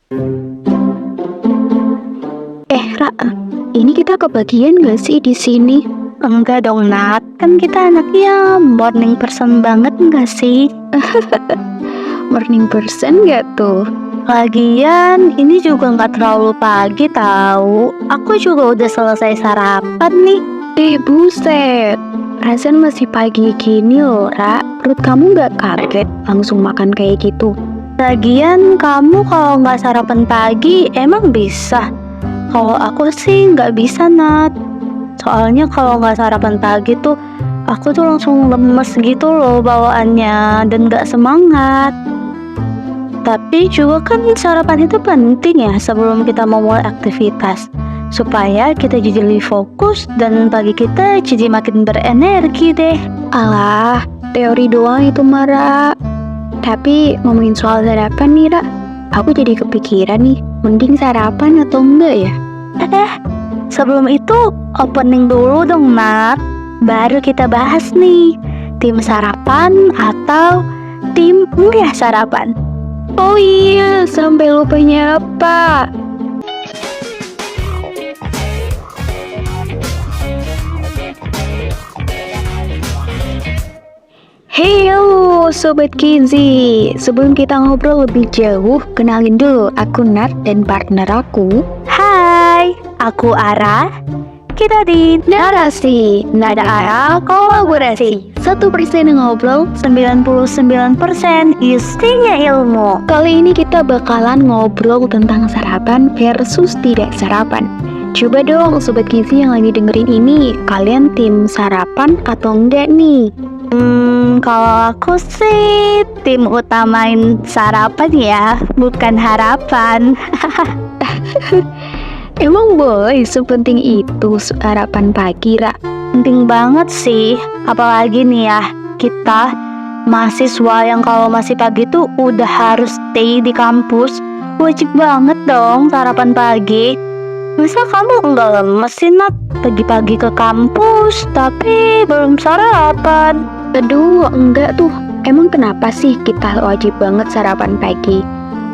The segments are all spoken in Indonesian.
Ra, ini kita kebagian gak sih di sini? Enggak dong Nat, kan kita anaknya morning person banget enggak sih? Morning person gak tuh? Lagian ini juga nggak terlalu pagi tahu. Aku juga udah selesai sarapan nih. Buset, perasaan masih pagi gini loh, Ra. Perut kamu gak kaget langsung makan kayak gitu? Lagian kamu kalau nggak sarapan pagi emang bisa? Kalau aku sih nggak bisa Nat. Soalnya kalau nggak sarapan pagi tuh aku tuh langsung lemes gitu loh bawaannya dan nggak semangat. Tapi juga kan sarapan itu penting ya sebelum kita memulai aktivitas, supaya kita jadi lebih fokus dan pagi kita jadi makin berenergi deh. Alah, teori doang itu Mara. Tapi ngomongin soal sarapan nih, Ra, aku jadi kepikiran nih, mending sarapan atau enggak ya? Sebelum itu opening dulu dong Nat. Baru kita bahas nih, tim sarapan atau tim enggak sarapan. Oh iya, sampai lupa nyapa. Heyo Sobat Kizi, sebelum kita ngobrol lebih jauh, kenalin dulu aku Nat dan partner aku. Hai, aku Ara. Kita di Narasi, nada arah, kolaborasi. 1% ngobrol, 99% isinya ilmu. Kali ini kita bakalan ngobrol tentang sarapan versus tidak sarapan. Coba dong Sobat Gizi yang lagi dengerin ini, kalian tim sarapan atau enggak nih? Kalau aku sih tim utamain sarapan ya, bukan harapan. Emang boleh sepenting itu sarapan pagi, Ra? Penting banget sih, apalagi nih ya, kita mahasiswa yang kalau masih pagi tuh udah harus stay di kampus. Wajib banget dong sarapan pagi. Masa kamu enggak lemes sih Nat? Pagi-pagi ke kampus tapi belum sarapan. Aduh, enggak tuh. Emang kenapa sih kita wajib banget sarapan pagi?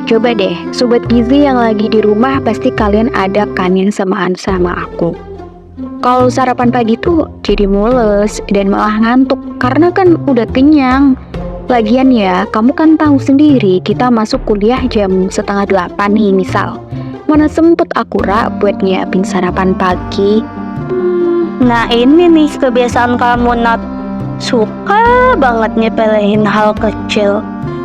Coba deh, Sobat Gizi yang lagi di rumah pasti kalian ada kan yang samaan sama aku. Kalau sarapan pagi tuh jadi mules dan malah ngantuk karena kan udah kenyang. Lagian ya, kamu kan tahu sendiri kita masuk kuliah jam 7:30 nih misal. Mana sempet aku Ra buat nyiapin sarapan pagi. Nah ini nih kebiasaan kamu Nat, suka banget nyepelein hal kecil.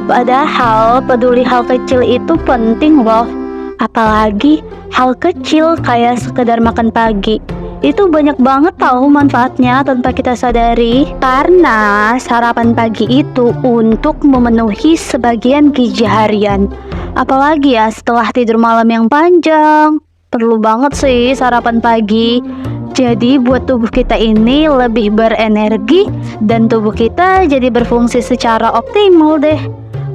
Padahal peduli hal kecil itu penting loh. Apalagi hal kecil kayak sekedar makan pagi. Itu banyak banget tahu manfaatnya tanpa kita sadari. Karena sarapan pagi itu untuk memenuhi sebagian gizi harian. Apalagi ya setelah tidur malam yang panjang. Perlu banget sih sarapan pagi. Jadi buat tubuh kita ini lebih berenergi dan tubuh kita jadi berfungsi secara optimal deh.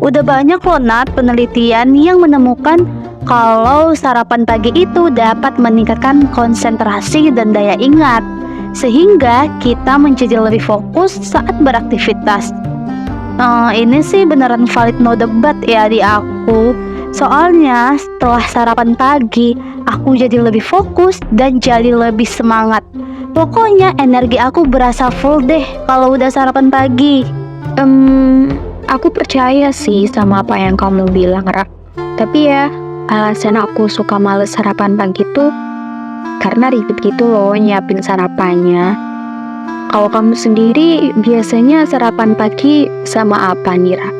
Udah banyak loh Nat penelitian yang menemukan kalau sarapan pagi itu dapat meningkatkan konsentrasi dan daya ingat, sehingga kita menjadi lebih fokus saat beraktivitas. Ini sih beneran valid no debat ya di aku. Soalnya setelah sarapan pagi, aku jadi lebih fokus dan jadi lebih semangat. Pokoknya energi aku berasa full deh kalau udah sarapan pagi. Aku percaya sih sama apa yang kamu bilang, Ra. Tapi ya, alasan aku suka males sarapan pagi tuh karena ribet gitu loh nyiapin sarapannya. Kalau kamu sendiri biasanya sarapan pagi sama apa nih, Ra?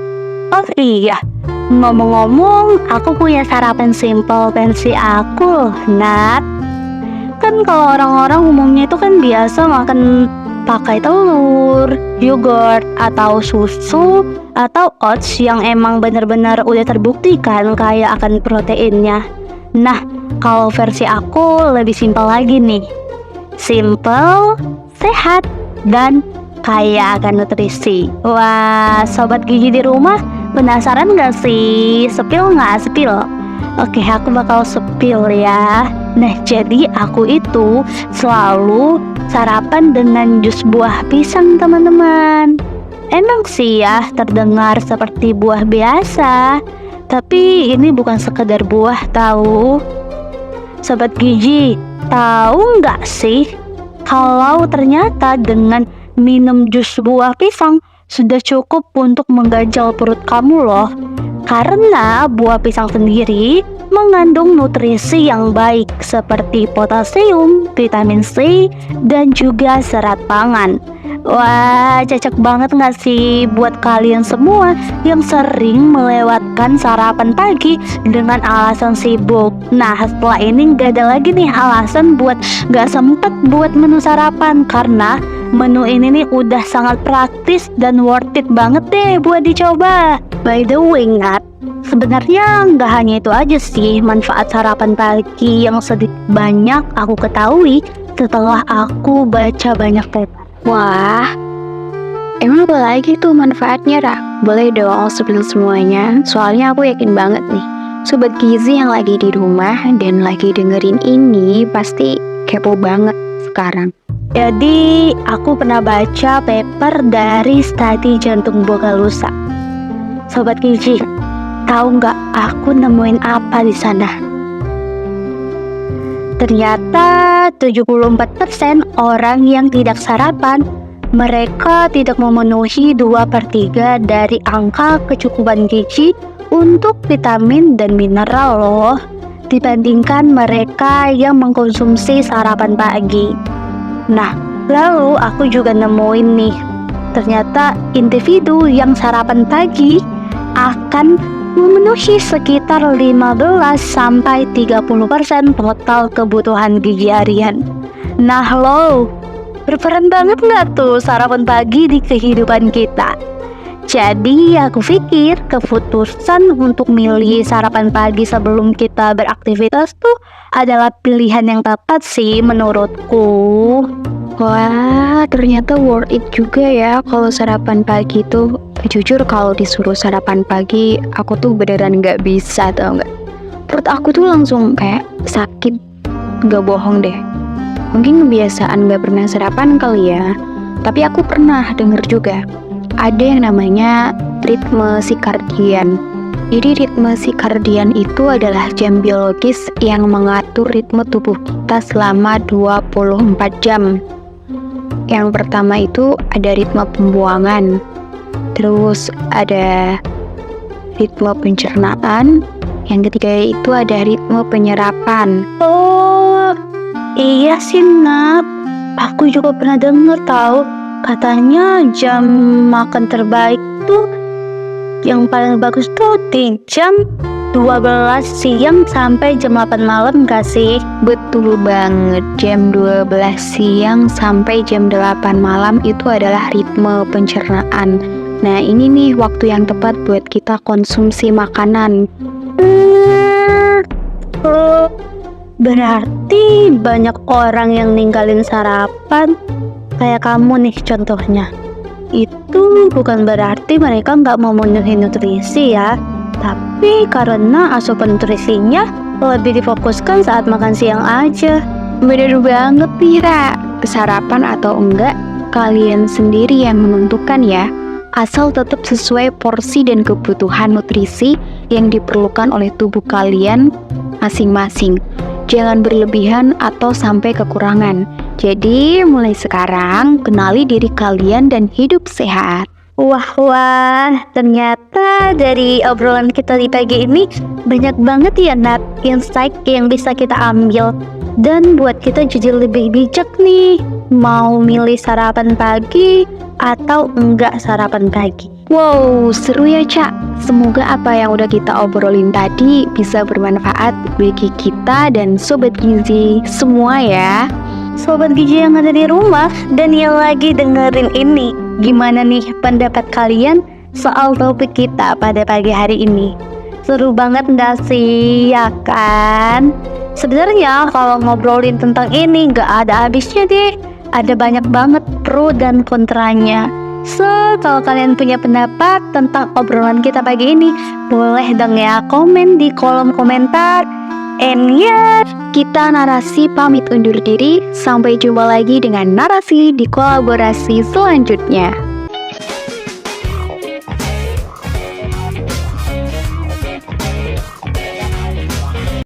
Oh iya, ngomong-ngomong, aku punya sarapan simple versi aku, Nat. Kan kalau orang-orang umumnya itu kan biasa makan pakai telur, yogurt, atau susu, atau oats yang emang benar-benar udah terbuktikan kaya akan proteinnya. Nah, kalau versi aku lebih simpel lagi nih. Simple, sehat, dan kaya akan nutrisi. Wah, sobat gizi di rumah penasaran gak sih? Sepil gak? Sepil? Oke, aku bakal sepil ya. Nah, jadi aku itu selalu sarapan dengan jus buah pisang teman-teman. Emang sih ya terdengar seperti buah biasa, Tapi ini bukan sekedar buah tahu. Sobat Gizi, tahu nggak sih kalau ternyata dengan minum jus buah pisang sudah cukup untuk mengganjal perut kamu loh. Karena buah pisang sendiri mengandung nutrisi yang baik seperti potasium, vitamin C, dan juga serat pangan. Wah, cocok banget gak sih buat kalian semua yang sering melewatkan sarapan pagi dengan alasan sibuk. Nah, setelah ini gak ada lagi nih alasan buat gak sempet buat menu sarapan, karena menu ini nih udah sangat praktis dan worth it banget deh buat dicoba. By the way, Nat, sebenarnya nggak hanya itu aja sih manfaat sarapan pagi yang sedikit banyak aku ketahui setelah aku baca banyak paper. Wah, emang apa lagi tuh manfaatnya, Ra? Boleh dong spill semuanya, soalnya aku yakin banget nih Sobat Gizi yang lagi di rumah dan lagi dengerin ini pasti kepo banget sekarang. Jadi, aku pernah baca paper dari studi jantung Bogalusa. Sobat Gizi, tahu nggak aku nemuin apa di sana? Ternyata 74% orang yang tidak sarapan, mereka tidak memenuhi 2/3 dari angka kecukupan gizi untuk vitamin dan mineral loh, dibandingkan mereka yang mengkonsumsi sarapan pagi. Nah, lalu aku juga nemuin nih, ternyata individu yang sarapan pagi akan memenuhi sekitar 15-30% total kebutuhan gizi harian. Nah lo, berperan banget nggak tuh sarapan pagi di kehidupan kita? Jadi aku pikir keputusan untuk milih sarapan pagi sebelum kita beraktivitas tuh adalah pilihan yang tepat sih menurutku. Wah, ternyata worth it juga ya kalau sarapan pagi tuh. Jujur kalau disuruh sarapan pagi, aku tuh beneran nggak bisa, tau nggak? Perut aku tuh langsung kayak sakit, nggak bohong deh. Mungkin kebiasaan nggak pernah sarapan kali ya. Tapi aku pernah denger juga ada yang namanya ritme sirkadian. Jadi ritme sirkadian itu adalah jam biologis yang mengatur ritme tubuh kita selama 24 jam. Yang pertama itu ada ritme pembuangan, terus ada ritme pencernaan, yang ketiga itu ada ritme penyerapan. Oh, iya sih Nat, aku juga pernah denger tahu katanya jam makan terbaik tuh yang paling bagus tuh di jam 12 siang sampai jam 8 malam gak sih? Betul banget, jam 12 siang sampai jam 8 malam itu adalah ritme pencernaan. Nah ini nih waktu yang tepat buat kita konsumsi makanan. Berarti banyak orang yang ninggalin sarapan kayak kamu nih contohnya. Itu bukan berarti mereka nggak memenuhi nutrisi ya, tapi karena asupan nutrisinya lebih difokuskan saat makan siang aja. Bener banget nih Ra, sarapan atau enggak kalian sendiri yang menentukan ya, asal tetap sesuai porsi dan kebutuhan nutrisi yang diperlukan oleh tubuh kalian masing-masing. Jangan berlebihan atau sampai kekurangan. Jadi mulai sekarang kenali diri kalian dan hidup sehat. Wah, ternyata dari obrolan kita di pagi ini banyak banget ya Nat insight yang bisa kita ambil dan buat kita jadi lebih bijak nih mau milih sarapan pagi atau enggak sarapan pagi. Wow, seru ya Cak. Semoga apa yang udah kita obrolin tadi bisa bermanfaat bagi kita dan Sobat Gizi semua ya. Sobat Gizi yang ada di rumah dan yang lagi dengerin ini, gimana nih pendapat kalian soal topik kita pada pagi hari ini? Seru banget gak sih, ya kan? Sebenarnya kalau ngobrolin tentang ini gak ada habisnya deh. Ada banyak banget pro dan kontranya. So, kalau kalian punya pendapat tentang obrolan kita pagi ini, boleh dong ya komen di kolom komentar. And yeah, kita narasi pamit undur diri. Sampai jumpa lagi dengan narasi di kolaborasi selanjutnya.